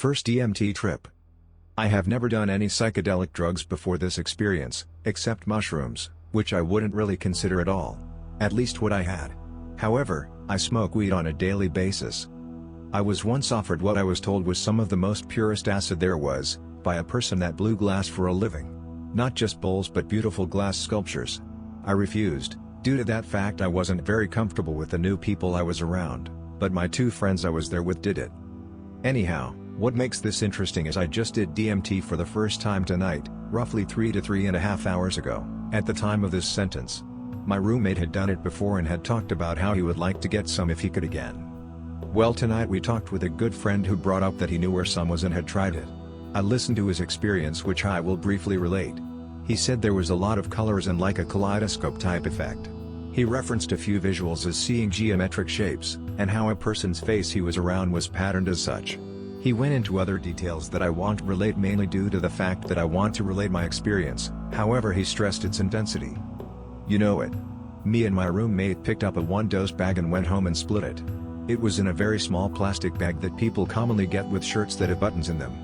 first DMT trip. I have never done any psychedelic drugs before this experience, except mushrooms, which I wouldn't really consider at all. At least what I had. However, I smoke weed on a daily basis. I was once offered what I was told was some of the most purest acid there was, by a person that blew glass for a living. Not just bowls but beautiful glass sculptures. I refused. Due to that fact I wasn't very comfortable with the new people I was around, but my two friends I was there with did it. Anyhow, what makes this interesting is I just did DMT for the first time tonight, roughly 3 to 3.5 hours ago, at the time of this sentence. My roommate had done it before and had talked about how he would like to get some if he could again. Well, tonight we talked with a good friend who brought up that he knew where some was and had tried it. I listened to his experience, which I will briefly relate. He said there was a lot of colors and like a kaleidoscope type effect. He referenced a few visuals as seeing geometric shapes, and how a person's face he was around was patterned as such. He went into other details that I won't relate, mainly due to the fact that I want to relate my experience, however he stressed its intensity. You know it. Me and my roommate picked up a 1-dose bag and went home and split it. It was in a very small plastic bag that people commonly get with shirts that have buttons in them.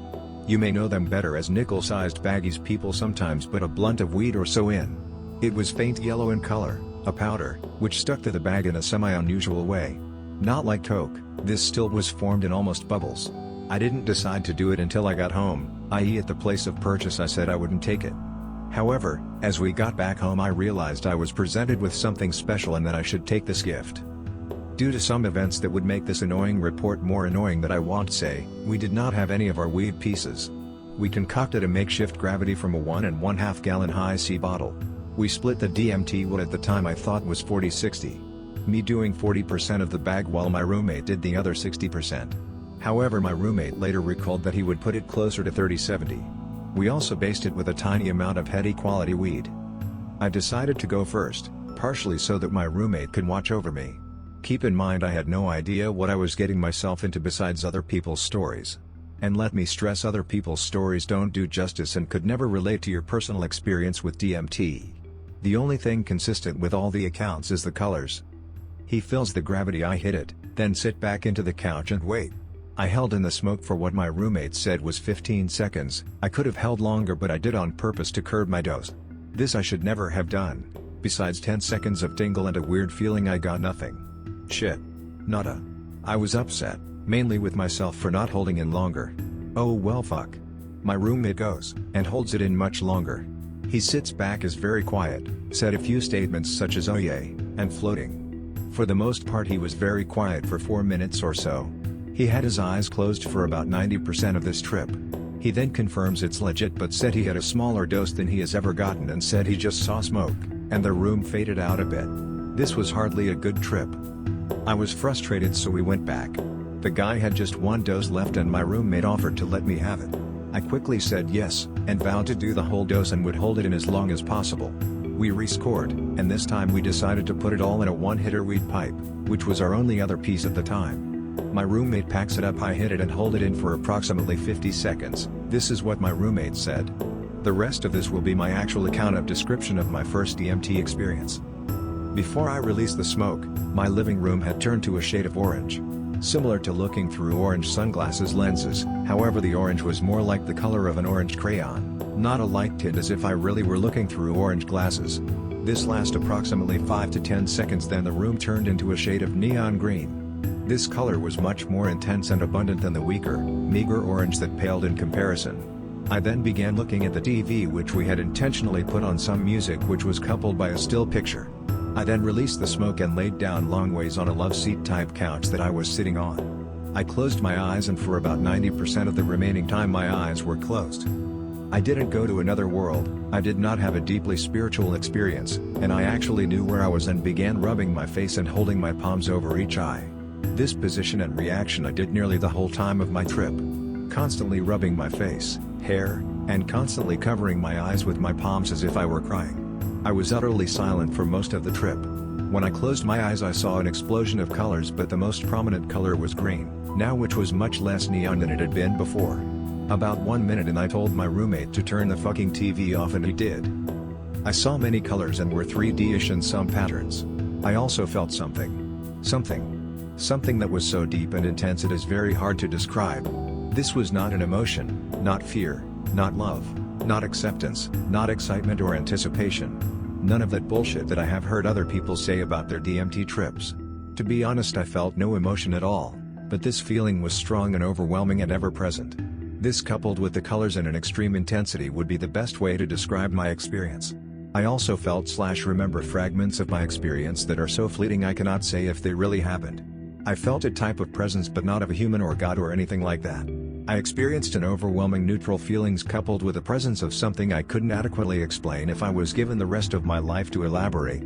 You may know them better as nickel-sized baggies people sometimes put a blunt of weed or so in. It was faint yellow in color, a powder, which stuck to the bag in a semi-unusual way. Not like Coke, this still was formed in almost bubbles. I didn't decide to do it until I got home, i.e. at the place of purchase I said I wouldn't take it. However, as we got back home I realized I was presented with something special and that I should take this gift. Due to some events that would make this annoying report more annoying that I won't say, we did not have any of our weed pieces. We concocted a makeshift gravity from a 1 1/2 gallon high C bottle. We split the DMT, what at the time I thought was 40-60. Me doing 40% of the bag while my roommate did the other 60%. However, my roommate later recalled that he would put it closer to 30-70. We also based it with a tiny amount of heady quality weed. I decided to go first, partially so that my roommate could watch over me. Keep in mind I had no idea what I was getting myself into besides other people's stories. And let me stress, other people's stories don't do justice and could never relate to your personal experience with DMT. The only thing consistent with all the accounts is the colors. He feels the gravity, I hit it, then sit back into the couch and wait. I held in the smoke for what my roommate said was 15 seconds, I could have held longer but I did on purpose to curb my dose. This I should never have done. Besides 10 seconds of tingle and a weird feeling, I got nothing. Shit. Nada. I was upset, mainly with myself for not holding in longer. Oh well, fuck. My roommate goes, and holds it in much longer. He sits back, is very quiet, said a few statements such as oh yay, and floating. For the most part he was very quiet for 4 minutes or so. He had his eyes closed for about 90% of this trip. He then confirms it's legit but said he had a smaller dose than he has ever gotten and said he just saw smoke, and the room faded out a bit. This was hardly a good trip. I was frustrated, so we went back. The guy had just 1 dose left and my roommate offered to let me have it. I quickly said yes, and vowed to do the whole dose and would hold it in as long as possible. We rescored, and this time we decided to put it all in a 1-hitter weed pipe, which was our only other piece at the time. My roommate packs it up, I hit it and hold it in for approximately 50 seconds, this is what my roommate said. The rest of this will be my actual account of description of my first DMT experience. Before I released the smoke, my living room had turned to a shade of orange. Similar to looking through orange sunglasses lenses, however the orange was more like the color of an orange crayon, not a light tint as if I really were looking through orange glasses. This lasted approximately 5 to 10 seconds, then the room turned into a shade of neon green. This color was much more intense and abundant than the weaker, meager orange that paled in comparison. I then began looking at the TV, which we had intentionally put on some music which was coupled by a still picture. I then released the smoke and laid down long ways on a love seat type couch that I was sitting on. I closed my eyes and for about 90% of the remaining time my eyes were closed. I didn't go to another world, I did not have a deeply spiritual experience, and I actually knew where I was and began rubbing my face and holding my palms over each eye. This position and reaction I did nearly the whole time of my trip. Constantly rubbing my face, hair, and constantly covering my eyes with my palms as if I were crying. I was utterly silent for most of the trip. When I closed my eyes I saw an explosion of colors, but the most prominent color was green, now, which was much less neon than it had been before. About 1 minute and I told my roommate to turn the fucking TV off and he did. I saw many colors and were 3D-ish and some patterns. I also felt something that was so deep and intense it is very hard to describe. This was not an emotion, not fear, not love, not acceptance, not excitement or anticipation. None of that bullshit that I have heard other people say about their DMT trips. To be honest, I felt no emotion at all, but this feeling was strong and overwhelming and ever-present. This, coupled with the colors and an extreme intensity, would be the best way to describe my experience. I also felt/remember fragments of my experience that are so fleeting I cannot say if they really happened. I felt a type of presence, but not of a human or God or anything like that. I experienced an overwhelming neutral feelings coupled with the presence of something I couldn't adequately explain if I was given the rest of my life to elaborate.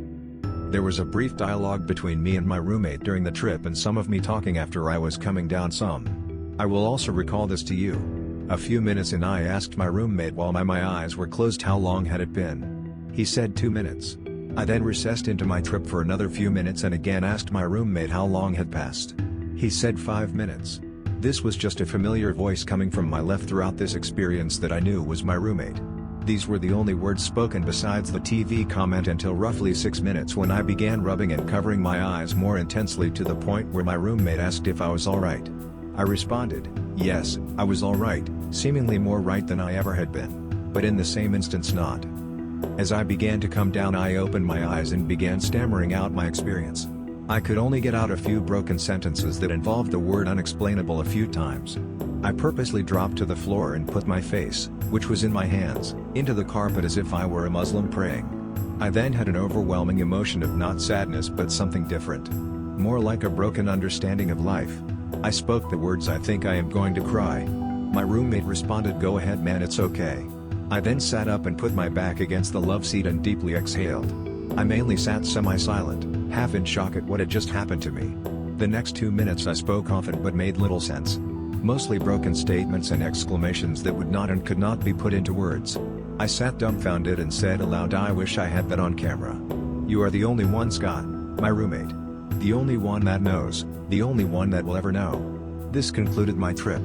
There was a brief dialogue between me and my roommate during the trip, and some of me talking after I was coming down some. I will also recall this to you. A few minutes in, I asked my roommate while my eyes were closed how long had it been. He said 2 minutes. I then recessed into my trip for another few minutes and again asked my roommate how long had passed. He said 5 minutes. This was just a familiar voice coming from my left throughout this experience that I knew was my roommate. These were the only words spoken besides the TV comment until roughly 6 minutes, when I began rubbing and covering my eyes more intensely to the point where my roommate asked if I was alright. I responded, yes, I was alright, seemingly more right than I ever had been, but in the same instance not. As I began to come down, I opened my eyes and began stammering out my experience. I could only get out a few broken sentences that involved the word unexplainable a few times. I purposely dropped to the floor and put my face, which was in my hands, into the carpet as if I were a Muslim praying. I then had an overwhelming emotion of not sadness but something different. More like a broken understanding of life. I spoke the words, "I think I am going to cry." My roommate responded, "Go ahead man, it's okay." I then sat up and put my back against the love seat and deeply exhaled. I mainly sat semi-silent, half in shock at what had just happened to me. The next 2 minutes I spoke often but made little sense. Mostly broken statements and exclamations that would not and could not be put into words. I sat dumbfounded and said aloud, "I wish I had that on camera." "You are the only one, Scott," my roommate. "The only one that knows, the only one that will ever know." This concluded my trip.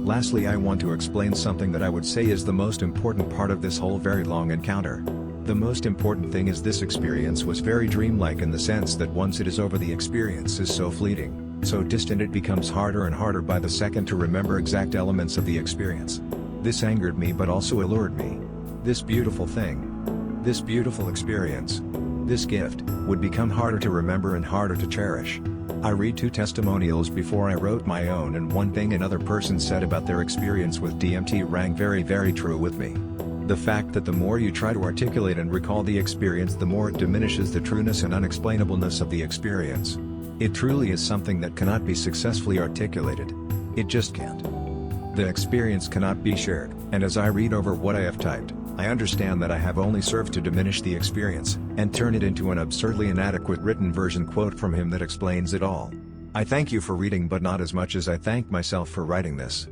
Lastly, I want to explain something that I would say is the most important part of this whole very long encounter. The most important thing is this experience was very dreamlike, in the sense that once it is over, the experience is so fleeting, so distant, it becomes harder and harder by the second to remember exact elements of the experience. This angered me but also allured me. This beautiful thing, this beautiful experience, this gift, would become harder to remember and harder to cherish. I read 2 testimonials before I wrote my own, and one thing another person said about their experience with DMT rang very, very true with me. The fact that the more you try to articulate and recall the experience, the more it diminishes the trueness and unexplainableness of the experience. It truly is something that cannot be successfully articulated. It just can't. The experience cannot be shared, and as I read over what I have typed, I understand that I have only served to diminish the experience, and turn it into an absurdly inadequate written version quote from him that explains it all. I thank you for reading, but not as much as I thank myself for writing this.